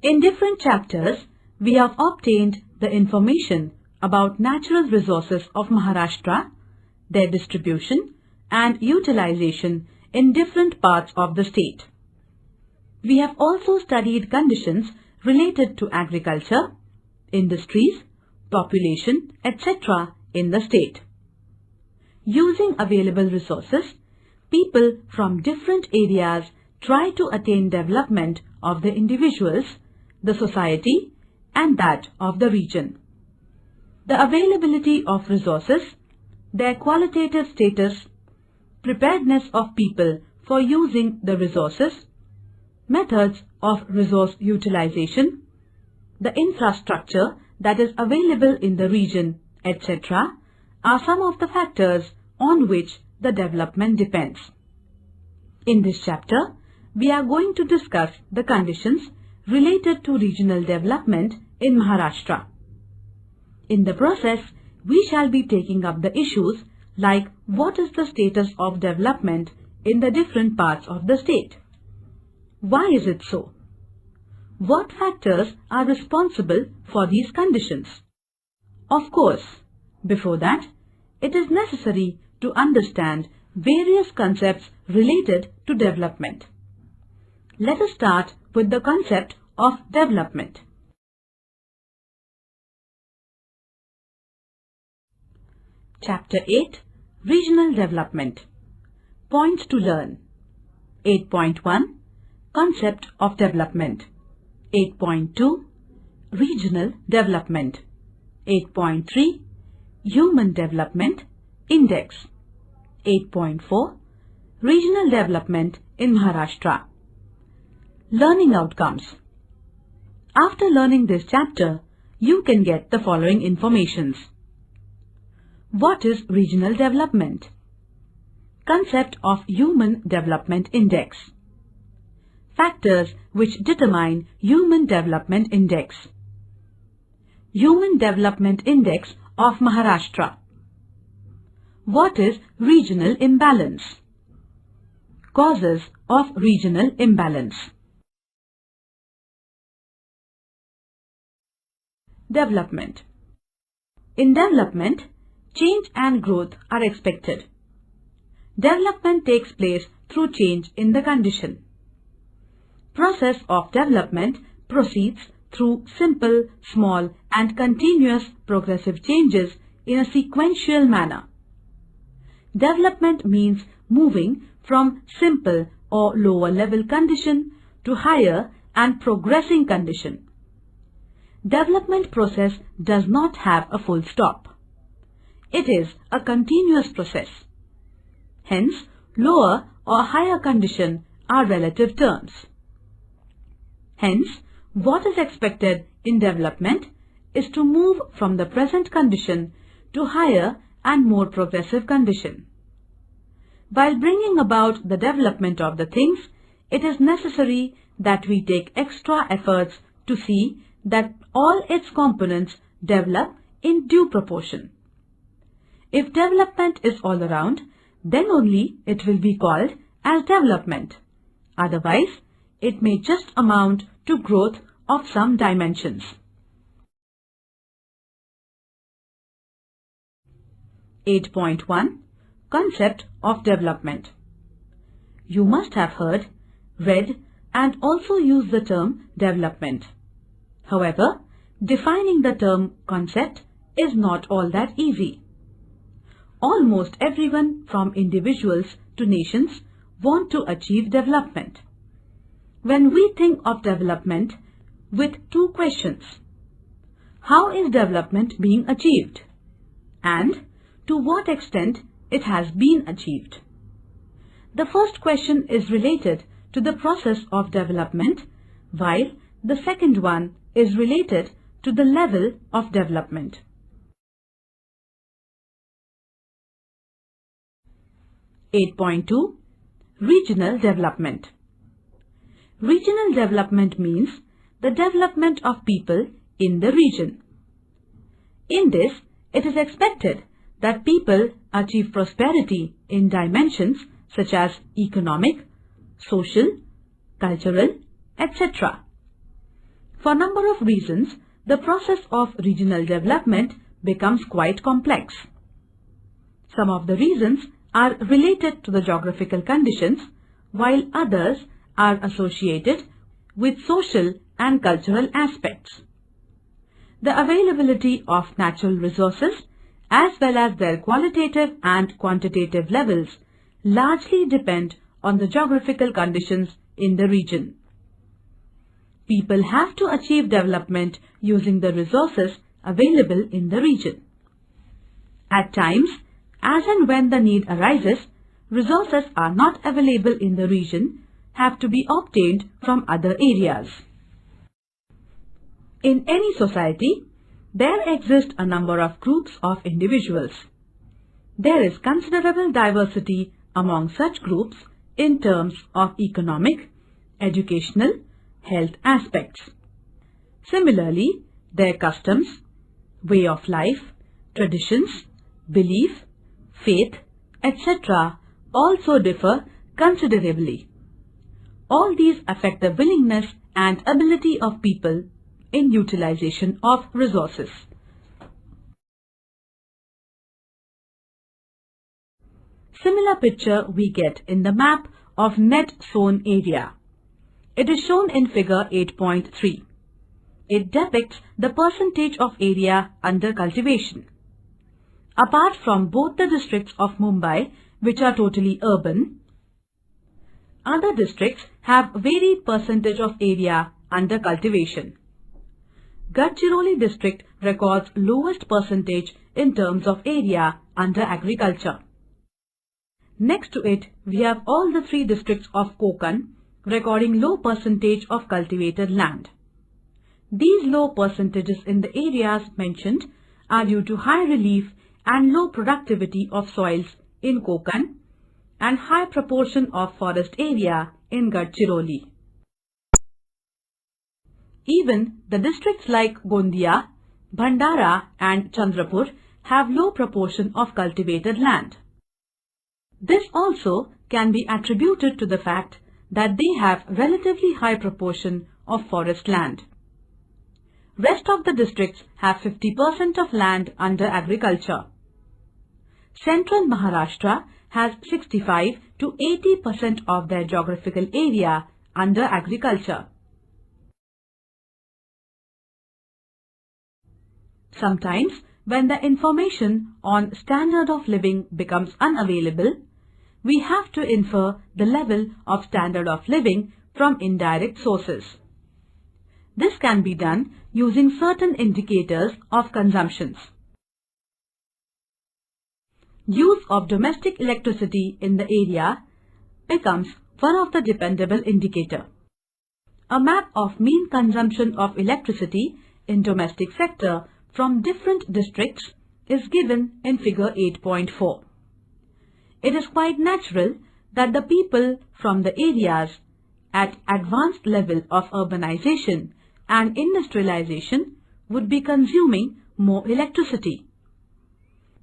In different chapters, we have obtained the information about natural resources of Maharashtra, their distribution and utilization in different parts of the state. We have also studied conditions related to agriculture, industries, population, etc. in the state. Using available resources, people from different areas try to attain development of the individuals, the society, and that of the region. The availability of resources, their qualitative status, preparedness of people for using the resources, methods of resource utilization, the infrastructure that is available in the region, etc. are some of the factors on which the development depends. In this chapter, we are going to discuss the conditions related to regional development in Maharashtra. In the process, we shall be taking up the issues like what is the status of development in the different parts of the state? Why is it so? What factors are responsible for these conditions? Of course, before that, it is necessary to understand various concepts related to development. Let us start with the concept of development. Chapter 8, Regional Development. Points to learn. 8.1, Concept of Development. 8.2, Regional Development. 8.3, Human Development Index. 8.4, Regional Development in Maharashtra. Learning outcomes. After learning this chapter, you can get the following informations. What is regional development? Concept of Human Development Index. Factors which determine Human Development Index. Human Development Index of Maharashtra. What is regional imbalance? Causes of regional imbalance. Development. In development, change and growth are expected. Development takes place through change in the condition. Process of development proceeds through simple, small and continuous progressive changes in a sequential manner. Development means moving from simple or lower level condition to higher and progressing condition. Development process does not have a full stop. It is a continuous process. Hence, lower or higher condition are relative terms. Hence, what is expected in development is to move from the present condition to higher and more progressive condition. While bringing about the development of the things, it is necessary that we take extra efforts to see that all its components develop in due proportion. If development is all around, then only it will be called as development. Otherwise, it may just amount to growth of some dimensions. 8.1, Concept of Development. You must have heard, read and also used the term development. However, defining the term concept is not all that easy. Almost everyone from individuals to nations want to achieve development. When we think of development with two questions, how is development being achieved? And to what extent it has been achieved? The first question is related to the process of development, while the second one is related to the level of development. (8.2) Regional Development. Regional development means the development of people in the region. In this, it is expected that people achieve prosperity in dimensions such as economic, social, cultural, etc. For a number of reasons, the process of regional development becomes quite complex. Some of the reasons are related to the geographical conditions, while others are associated with social and cultural aspects. The availability of natural resources as well as their qualitative and quantitative levels largely depend on the geographical conditions in the region. People have to achieve development using the resources available in the region. At times, as and when the need arises, resources are not available in the region, have to be obtained from other areas. In any society, there exist a number of groups of individuals. There is considerable diversity among such groups in terms of economic, educational, health aspects. Similarly, their customs, way of life, traditions, belief, faith, etc. also differ considerably. All these affect the willingness and ability of people in utilization of resources. Similar picture we get in the map of net sown area. It is shown in figure 8.3. It depicts the percentage of area under cultivation. Apart from both the districts of Mumbai, which are totally urban, other districts have varied percentage of area under cultivation. Gadchiroli district records lowest percentage in terms of area under agriculture. Next to it, we have all the three districts of Konkan recording low percentage of cultivated land. These low percentages in the areas mentioned are due to high relief and low productivity of soils in Konkan and high proportion of forest area in Gadchiroli. Even the districts like Gondia, Bhandara and Chandrapur have low proportion of cultivated land. This also can be attributed to the fact that they have relatively high proportion of forest land. Rest of the districts have 50% of land under agriculture. Central Maharashtra has 65 to 80% of their geographical area under agriculture. Sometimes, when the information on standard of living becomes unavailable, we have to infer the level of standard of living from indirect sources. This can be done using certain indicators of consumptions. Use of domestic electricity in the area becomes one of the dependable indicator. A map of mean consumption of electricity in domestic sector from different districts is given in figure 8.4. It is quite natural that the people from the areas at advanced level of urbanization and industrialization would be consuming more electricity.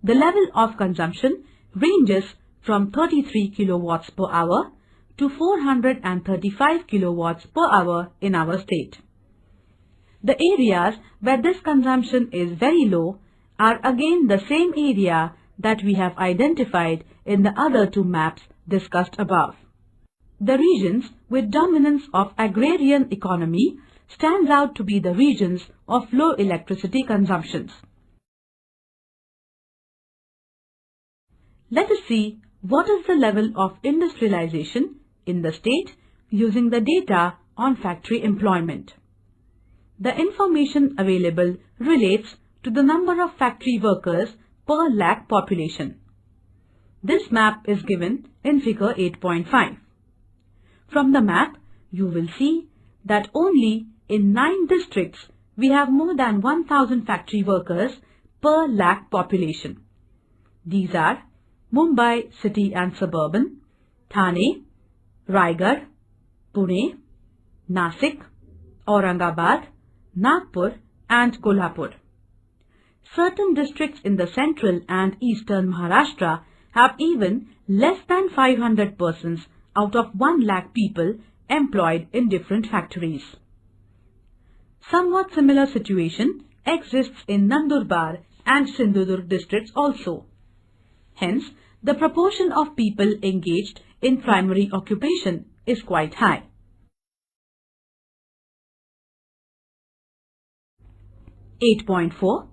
The level of consumption ranges from 33 kilowatts per hour to 435 kilowatts per hour in our state. The areas where this consumption is very low are again the same area that we have identified in the other two maps discussed above. The regions with dominance of agrarian economy stands out to be the regions of low electricity consumptions. Let us see what is the level of industrialization in the state using the data on factory employment. The information available relates to the number of factory workers per lakh population. This map is given in figure 8.5. From the map, you will see that only in 9 districts we have more than 1000 factory workers per lakh population. These are Mumbai city and suburban, Thane, Raigad, Pune, Nasik, Aurangabad, Nagpur and Kolhapur. Certain districts in the central and eastern Maharashtra have even less than 500 persons out of 1 lakh people employed in different factories. Somewhat similar situation exists in Nandurbar and Sindhudurg districts also. Hence, the proportion of people engaged in primary occupation is quite high. (8.4)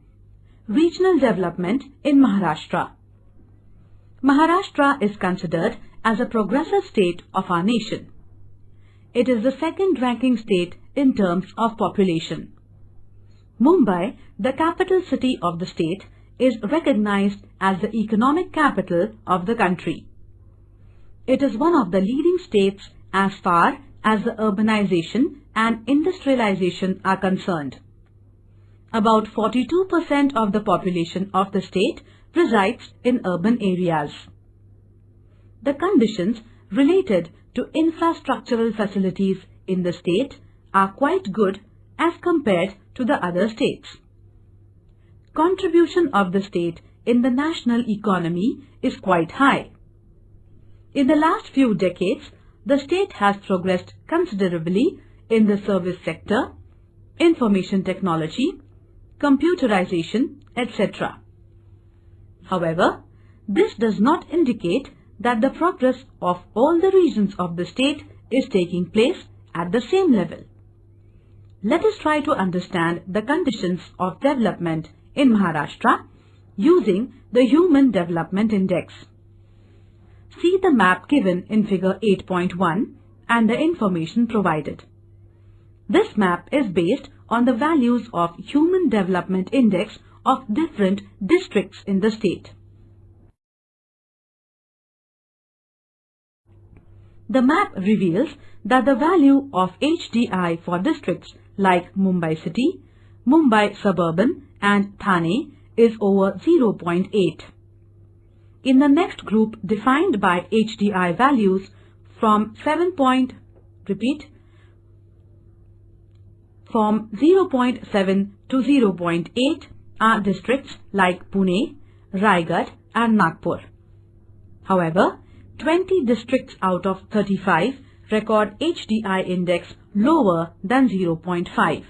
Regional development in Maharashtra. Maharashtra is considered as a progressive state of our nation. It is the second-ranking state in terms of population. Mumbai, the capital city of the state, is recognized as the economic capital of the country. It is one of the leading states as far as the urbanization and industrialization are concerned. About 42% of the population of the state resides in urban areas. The conditions related to infrastructural facilities in the state are quite good as compared to the other states. Contribution of the state in the national economy is quite high. In the last few decades, the state has progressed considerably in the service sector, information technology, computerization, etc. However, this does not indicate that the progress of all the regions of the state is taking place at the same level. Let us try to understand the conditions of development in Maharashtra using the Human Development Index. See the map given in figure 8.1 and the information provided. This map is based on the values of Human Development Index of different districts in the state. The map reveals that the value of HDI for districts like Mumbai City, Mumbai Suburban and Thane is over 0.8. In the next group defined by HDI values from 0.7 to 0.8 are districts like Pune, Raigad and Nagpur. However, 20 districts out of 35 record HDI index lower than 0.5.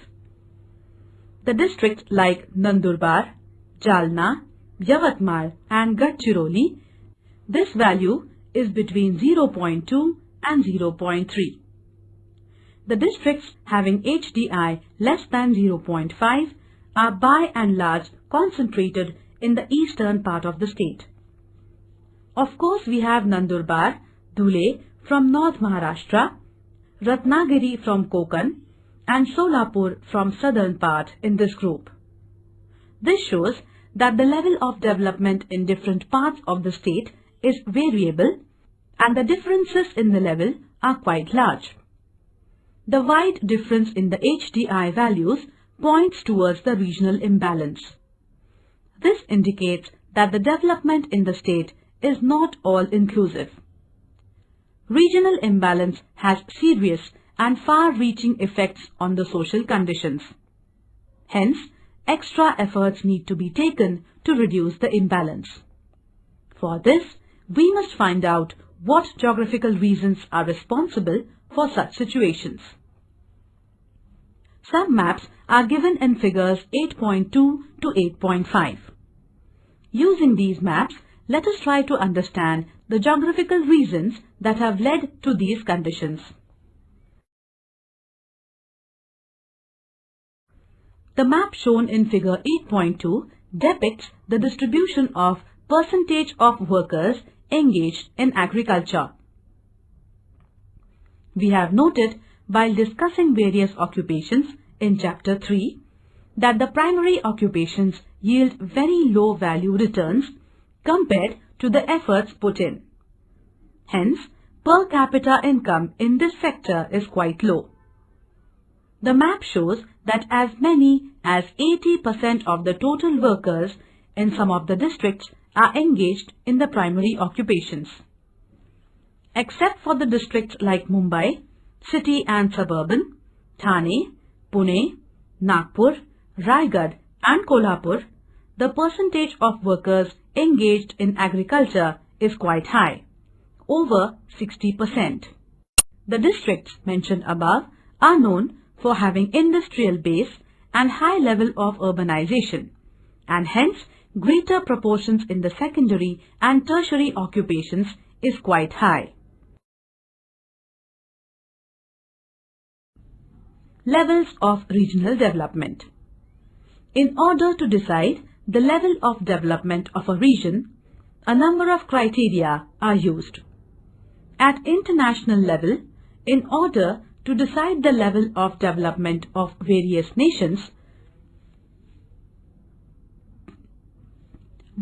The districts like Nandurbar, Jalna, Yavatmal and Gadchiroli, this value is between 0.2 and 0.3. The districts having HDI less than 0.5 are by and large concentrated in the eastern part of the state. Of course, we have Nandurbar, Dhule from North Maharashtra, Ratnagiri from Konkan and Solapur from southern part in this group. This shows that the level of development in different parts of the state is variable and the differences in the level are quite large. The wide difference in the HDI values points towards the regional imbalance. This indicates that the development in the state is not all-inclusive. Regional imbalance has serious and far-reaching effects on the social conditions. Hence, extra efforts need to be taken to reduce the imbalance. For this, we must find out what geographical reasons are responsible for such situations. Some maps are given in figures 8.2 to 8.5. Using these maps, let us try to understand the geographical reasons that have led to these conditions. The map shown in figure 8.2 depicts the distribution of percentage of workers engaged in agriculture. We have noted while discussing various occupations in chapter 3 that the primary occupations yield very low value returns compared to the efforts put in. Hence, per capita income in this sector is quite low. The map shows that as many as 80% of the total workers in some of the districts are engaged in the primary occupations. Except for the districts like Mumbai, City and Suburban, Thane, Pune, Nagpur, Raigad and Kolhapur, the percentage of workers engaged in agriculture is quite high, over 60%. The districts mentioned above are known for having industrial base and high level of urbanization, and hence greater proportions in the secondary and tertiary occupations is quite high. Levels of regional development. In order to decide the level of development of a region, a number of criteria are used. At international level, in order to decide the level of development of various nations,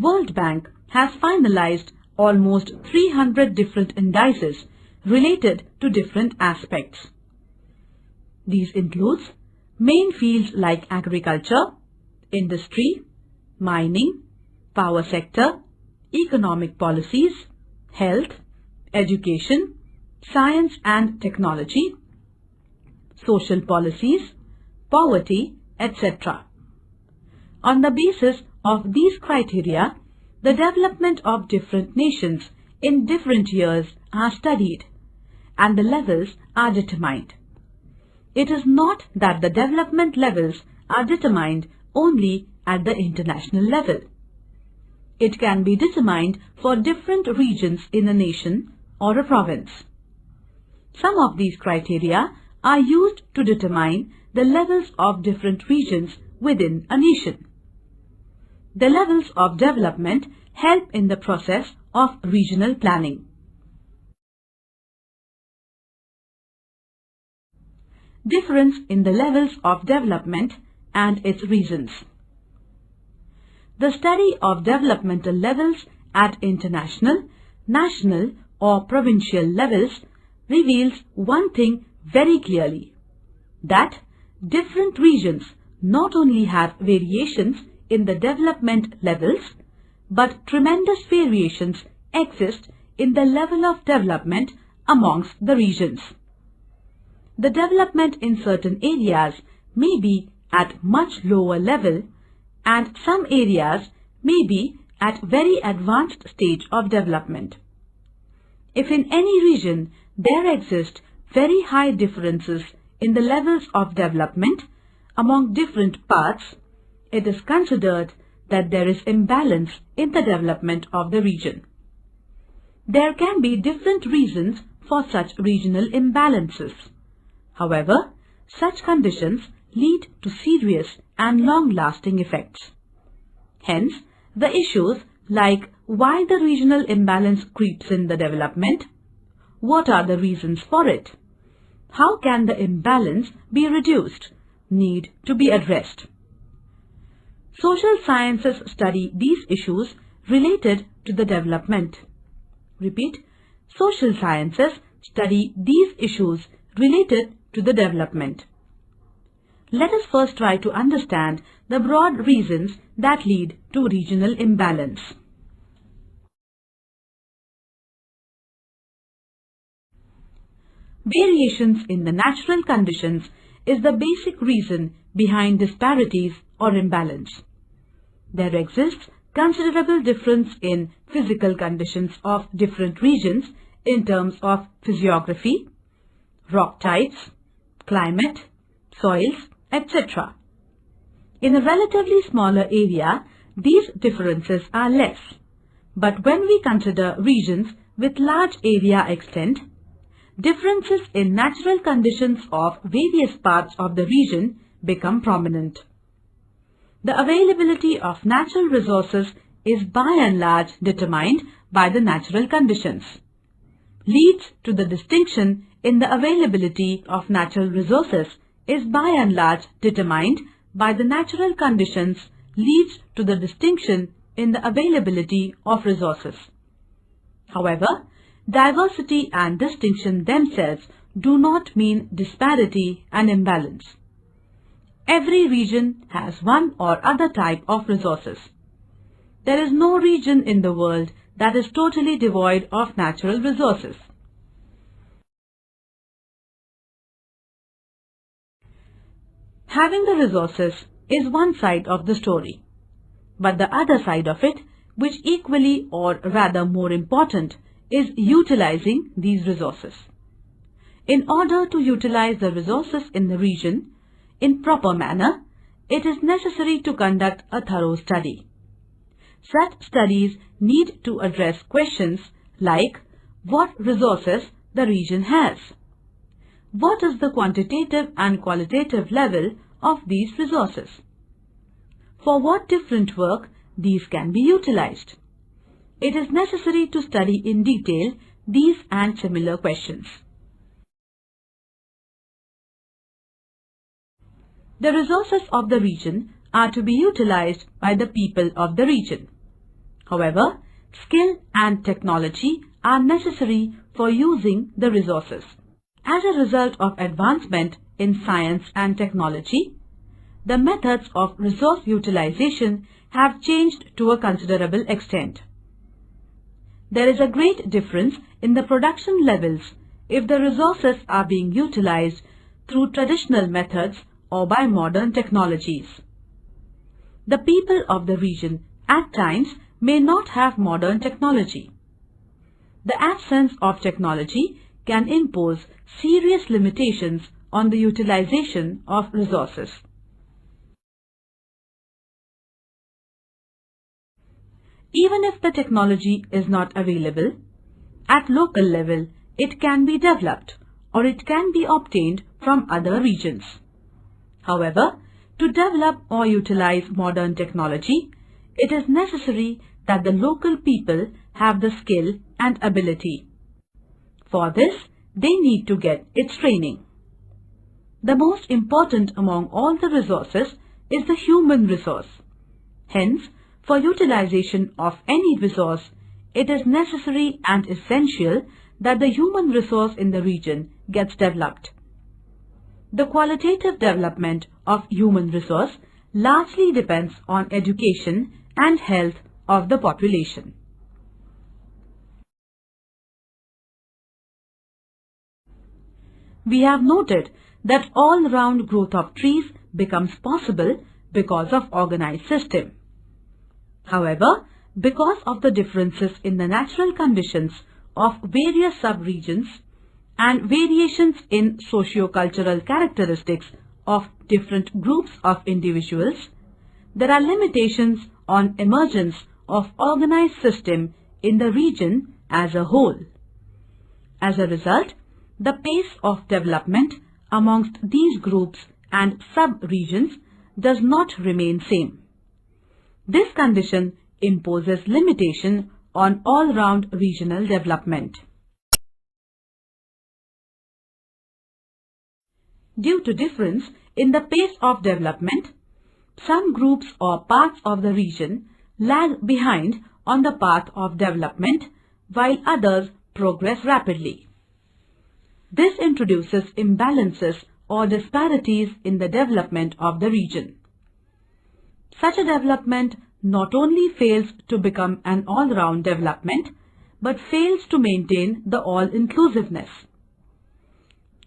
World Bank has finalized almost 300 different indices related to different aspects. These include main fields like agriculture, industry, mining, power sector, economic policies, health, education, science and technology, social policies, poverty, etc. On the basis of these criteria, the development of different nations in different years are studied and the levels are determined. It is not that the development levels are determined only at the international level. It can be determined for different regions in a nation or a province. Some of these criteria are used to determine the levels of different regions within a nation. The levels of development help in the process of regional planning. Difference in the levels of development and its reasons. The study of developmental levels at international, national or provincial levels reveals one thing very clearly, that different regions not only have variations in the development levels, but tremendous variations exist in the level of development amongst the regions. The development in certain areas may be at much lower level and some areas may be at very advanced stage of development. If in any region there exist very high differences in the levels of development among different parts, it is considered that there is imbalance in the development of the region. There can be different reasons for such regional imbalances. However, such conditions lead to serious and long-lasting effects. Hence, the issues like why the regional imbalance creeps in the development, what are the reasons for it, how can the imbalance be reduced, need to be addressed. Social sciences study these issues related to the development. Repeat, social sciences study these issues related to the development. Let us first try to understand the broad reasons that lead to regional imbalance. Variations in the natural conditions is the basic reason behind disparities or imbalance. There exists considerable difference in physical conditions of different regions in terms of physiography, rock types, climate, soils, etc. In a relatively smaller area, these differences are less. But when we consider regions with large area extent, differences in natural conditions of various parts of the region become prominent. The availability of natural resources is by and large determined by the natural conditions. Leads to the distinction in the availability of natural resources is by and large determined by the natural conditions leads to the distinction in the availability of resources. However, diversity and distinction themselves do not mean disparity and imbalance. Every region has one or other type of resources. There is no region in the world that is totally devoid of natural resources. Having the resources is one side of the story, but the other side of it, which equally or rather more important, is utilizing these resources. In order to utilize the resources in the region, in proper manner, it is necessary to conduct a thorough study. Such studies need to address questions like what resources the region has. What is the quantitative and qualitative level of these resources? For what different work these can be utilized? It is necessary to study in detail these and similar questions. The resources of the region are to be utilized by the people of the region. However, skill and technology are necessary for using the resources. As a result of advancement in science and technology, the methods of resource utilization have changed to a considerable extent. There is a great difference in the production levels if the resources are being utilized through traditional methods or by modern technologies. The people of the region at times may not have modern technology. The absence of technology can impose serious limitations on the utilization of resources. Even if the technology is not available, at local level it can be developed or it can be obtained from other regions. However, to develop or utilize modern technology, it is necessary that the local people have the skill and ability. For this, they need to get its training. The most important among all the resources is the human resource. Hence, for utilization of any resource, it is necessary and essential that the human resource in the region gets developed. The qualitative development of human resource largely depends on education and health of the population. We have noted that all-round growth of trees becomes possible because of organized system. However, because of the differences in the natural conditions of various sub-regions and variations in socio-cultural characteristics of different groups of individuals, there are limitations on emergence of organized system in the region as a whole. As a result, the pace of development amongst these groups and sub-regions does not remain same. This condition imposes limitation on all-round regional development. Due to difference in the pace of development, some groups or parts of the region lag behind on the path of development while others progress rapidly. This introduces imbalances or disparities in the development of the region. Such a development not only fails to become an all-round development, but fails to maintain the all-inclusiveness.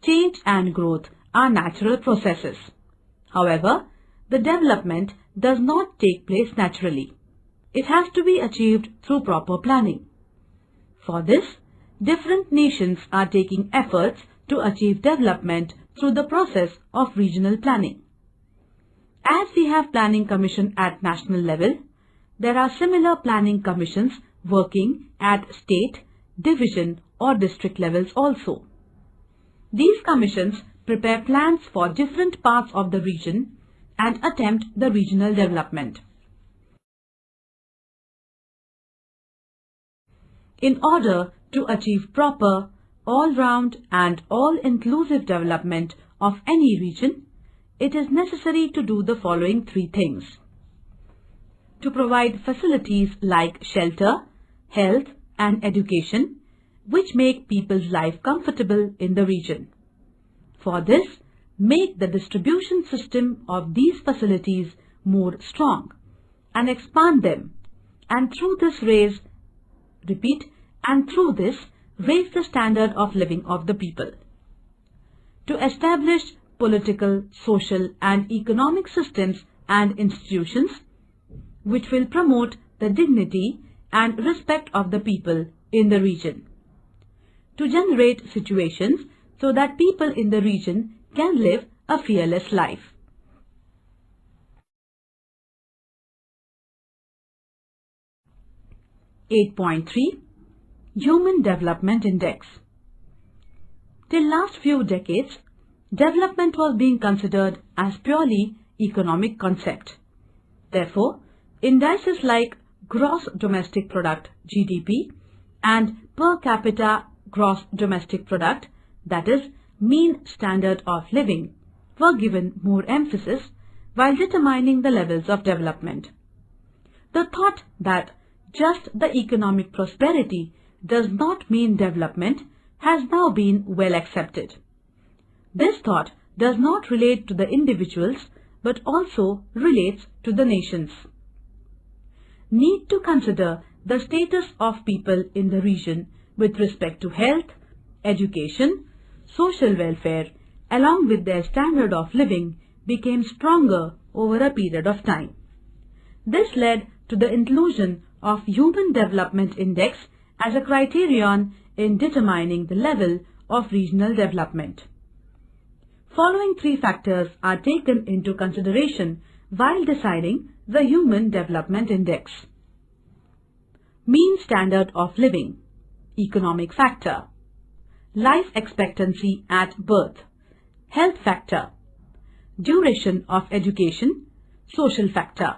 Change and growth are natural processes. However, the development does not take place naturally. It has to be achieved through proper planning. For this, different nations are taking efforts to achieve development through the process of regional planning. As we have planning commission at national level, there are similar planning commissions working at state, division or district levels also. These commissions prepare plans for different parts of the region and attempt the regional development. In order to achieve proper, all-round and all-inclusive development of any region, it is necessary to do the following three things. To provide facilities like shelter, health and education, which make people's life comfortable in the region. For this, make the distribution system of these facilities more strong and expand them, and through this raise the standard of living of the people. To establish political, social and economic systems and institutions which will promote the dignity and respect of the people in the region. To generate situations so that people in the region can live a fearless life. 8.3 Human Development Index. Till last few decades, development was being considered as purely economic concept. Therefore, indices like Gross Domestic Product (GDP) and Per Capita Gross Domestic Product, that is, mean standard of living, were given more emphasis while determining the levels of development. The thought that just the economic prosperity does not mean development has now been well accepted. This thought does not relate to the individuals but also relates to the nations. Need to consider the status of people in the region with respect to health, education, social welfare, along with their standard of living became stronger over a period of time. This led to the inclusion of Human Development Index as a criterion in determining the level of regional development. Following three factors are taken into consideration while deciding the Human Development Index. Mean standard of living, economic factor, life expectancy at birth, health factor, duration of education, social factor.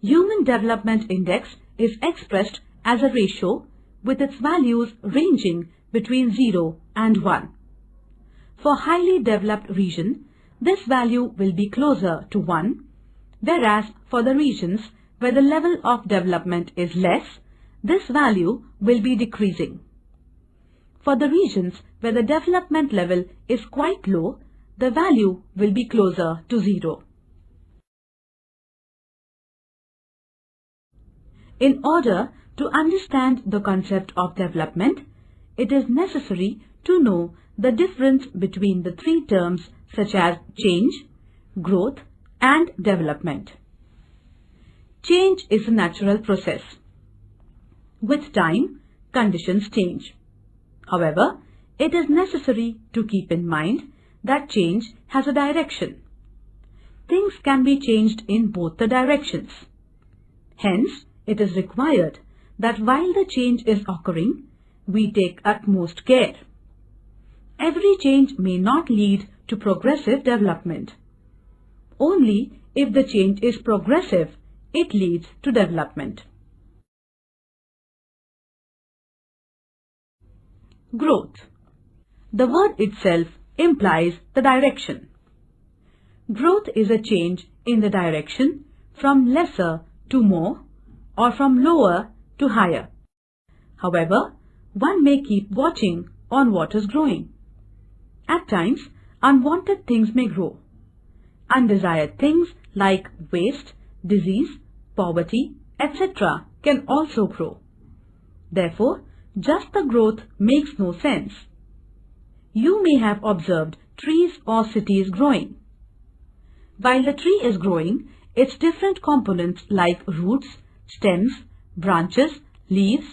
Human Development Index is expressed as a ratio with its values ranging between 0 and 1. For highly developed region, this value will be closer to 1, whereas for the regions where the level of development is less, this value will be decreasing. For the regions where the development level is quite low, the value will be closer to 0. In order to understand the concept of development, it is necessary to know the difference between the three terms such as change, growth, and development. Change is a natural process. With time, conditions change. However, it is necessary to keep in mind that change has a direction. Things can be changed in both the directions. Hence, it is required that while the change is occurring, we take utmost care. Every change may not lead to progressive development. Only if the change is progressive, it leads to development. Growth. The word itself implies the direction. Growth is a change in the direction from lesser to more or from lower to higher. However, one may keep watching on what is growing. At times, unwanted things may grow. Undesired things like waste, disease, poverty, etc. can also grow. Therefore, just the growth makes no sense. You may have observed trees or cities growing. While the tree is growing, its different components like roots, stems, branches, leaves,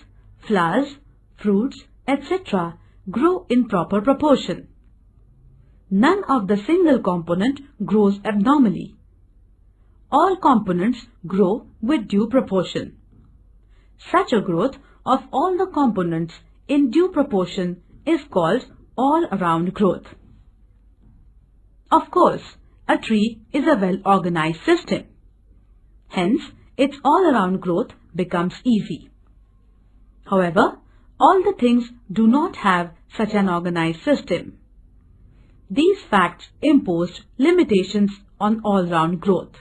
flowers, fruits, etc. grow in proper proportion. None of the single component grows abnormally. All components grow with due proportion. Such a growth of all the components in due proportion is called all-around growth. Of course, a tree is a well-organized system. Hence, its all-around growth becomes easy. However, all the things do not have such an organized system. These facts imposed limitations on all-round growth.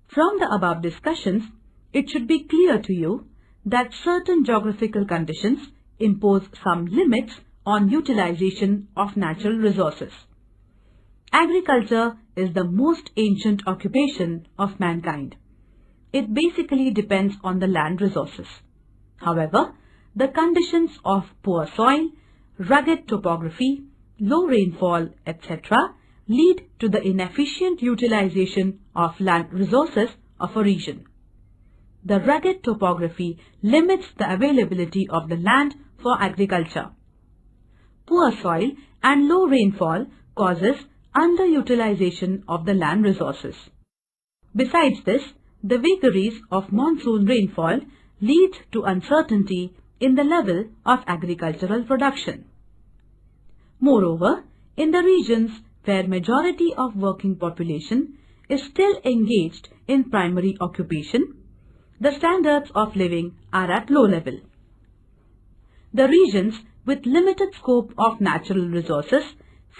From the above discussions, it should be clear to you that certain geographical conditions impose some limits on utilization of natural resources. Agriculture is the most ancient occupation of mankind. It basically depends on the land resources. However, the conditions of poor soil, rugged topography, low rainfall, etc. lead to the inefficient utilization of land resources of a region. The rugged topography limits the availability of the land for agriculture. Poor soil and low rainfall causes underutilization of the land resources. Besides this, the vagaries of monsoon rainfall lead to uncertainty in the level of agricultural production. Moreover, in the regions where majority of working population is still engaged in primary occupation, the standards of living are at low level. The regions with limited scope of natural resources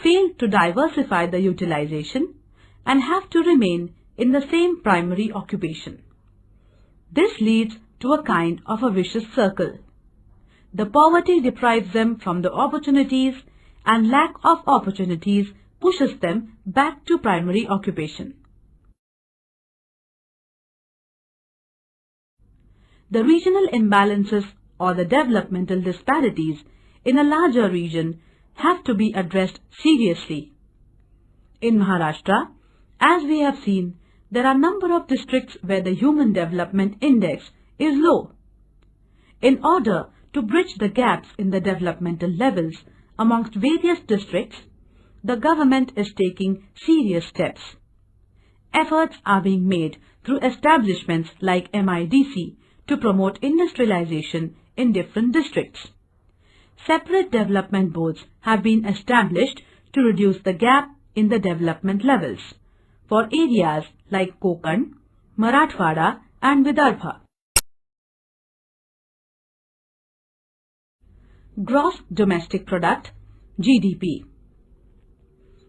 fail to diversify the utilization and have to remain in the same primary occupation. This leads to a kind of a vicious circle. The poverty deprives them from the opportunities, and lack of opportunities pushes them back to primary occupation. The regional imbalances or the developmental disparities in a larger region have to be addressed seriously. In Maharashtra, as we have seen, there are a number of districts where the Human Development Index is low. In order to bridge the gaps in the developmental levels amongst various districts, the government is taking serious steps. Efforts are being made through establishments like MIDC to promote industrialization in different districts. Separate development boards have been established to reduce the gap in the development levels for areas like Konkan, Marathwada and Vidarbha. Gross Domestic Product, GDP.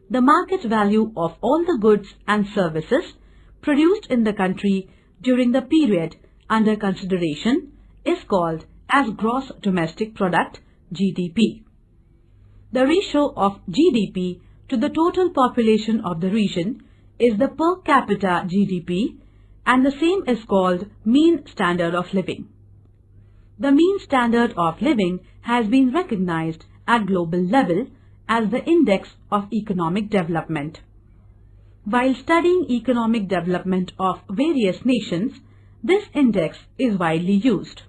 The market value of all the goods and services produced in the country during the period under consideration is called as Gross Domestic Product, GDP. The ratio of GDP to the total population of the region is the per capita GDP, and the same is called mean standard of living. The mean standard of living has been recognized at global level as the index of economic development. While studying economic development of various nations, this index is widely used.